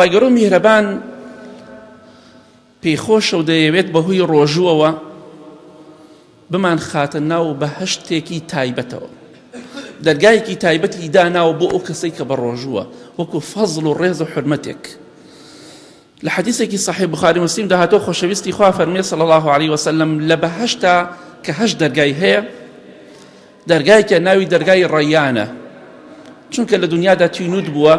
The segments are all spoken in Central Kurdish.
پایگەڕۆ میهرەبان پێیخۆشە و دەیەوێت بەهۆی ڕۆژووەوە بمان خاتە ناو بەهەشتێکی تایبەتەوە، دەرگایەکی تایبەتی داناوە بۆ ئەو کەسەی کە بە ڕۆژووە، وەکو فەزڵ و ڕێز و حرمەتێک. لە حەدیثێکی صحیح بخاری مسلم داهاتۆ خۆشەویستی خوا فەرمێ صلی الله عليه وسلم لە بەهەشتا کە هەشت دەرگای هەیە، دەرگایەکە ناوی دەرگای ڕەیانە، چونکە لە دنیادا تینود بووە،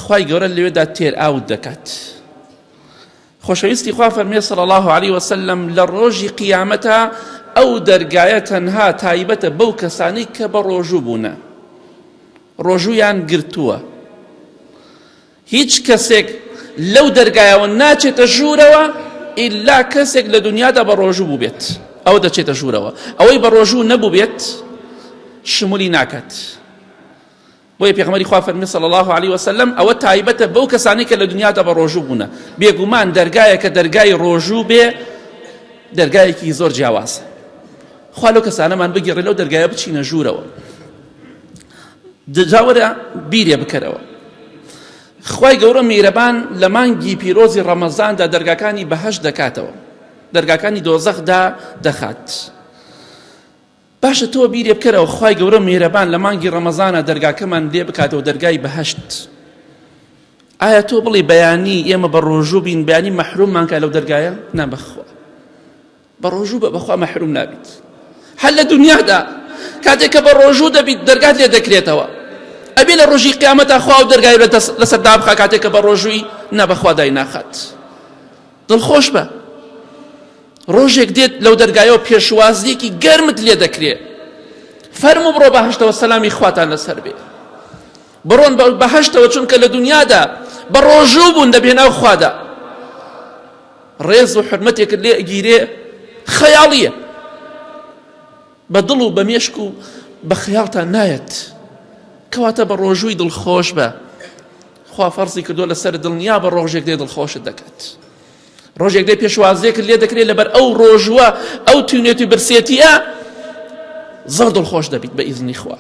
خوای گەورە لەوێدا تێر ئاوت دەکات. خۆشەویستی خوا فەرمێ صلی الله عليه وسلم لە ڕۆژی قیامەتە ئەو دەرگایە تەنها تایبەتە بەو کەسانەی کە بە ڕۆژوو بوونە، ڕۆژوویان گرتووە. هیچ کەسێک لەو دەرگایەوە ناچێتە ژوورەوە ئیلا کەسێک لە دنیادا بە ڕۆژوو بوو بێت، ئەو دەچێتە ژوورەوە. ئەوەی بە ڕۆژوو نەبوو بێت شمولی ناکات. بۆیە پێغەمبەری خوا فەرمی صلی الله عليه وسلم ئەوە تایبەتە بەو کەسانەی کە لە دنیادا بە ڕۆژوو بوونە. بێگومان دەرگایەکە دەرگای ڕۆژوو بێ دەرگایەکی زۆر جیاوازە. خوا لەو کەسانەمان بگیڕێ لەو دەرگایە بچینە ژوورەوە. جاوەرە بیرێ بکەرەوە. خوای گەورە میهرەبان لە مانگی پیرۆزی ڕەمەزاندا دەرگاکانی بەهەشت دەکاتەوە، دەرگاکانی دۆزەخدا دەخات. باشە تۆ بیرێ بکەرەوە خوای گەورە میهرەبان لە مانگی ڕەمەزانە دەرگاکەمان لێ بکاتەوە دەرگای بەهەشت. ئایا تۆ بڵی بەیانی ئێمە بە ڕۆژوو بین، بەیانی مەحروممان کە لەو دەرگایە؟ نا بەخوا بە ڕۆژوو بەخوا مەحروم نابیت. هەر لە دنیادا کاتێک کە بە ڕۆژوو دەبیت دەرگات لێ دەکرێتەوە، ئەبێ لە ڕۆژی قیامەتە خوا و دەرگای لەسەر دابخا کاتێک کە بە ڕۆژووی نا بەخوا دای ناخات. دڵخۆش بە ڕۆژێک دێت لەو دەرگایەوە پێشوازیەکی گەرمت لێ دەکرێت، فەرموو بڕۆ بەهەشتەوە سەلامی خواتان لەسەر بێ، بڕۆن بەهەشتەوە چونکە لە دنیادا بە ڕۆژوو بوون دەبێ ناو خوادا، ڕێز و حرمەتێکت لێ ئەگیرێ خەیاڵیە، بە دڵ و بە مێشک و بە خەیاڵتان نایەت، کەواتە بە ڕۆژووی دڵخۆش بە. خوا فەرزی کردووە لەسەر دڵنیا بە ڕۆژێک دێ دڵخۆشت دەکات، ڕۆژێک دێ پێشوازیەکت لێ دەکرێت لەبەر ئەو ڕۆژوە ئەو تونێت و برسێتیە زۆر دڵخۆش دەبیت بە ئیزنی خوا.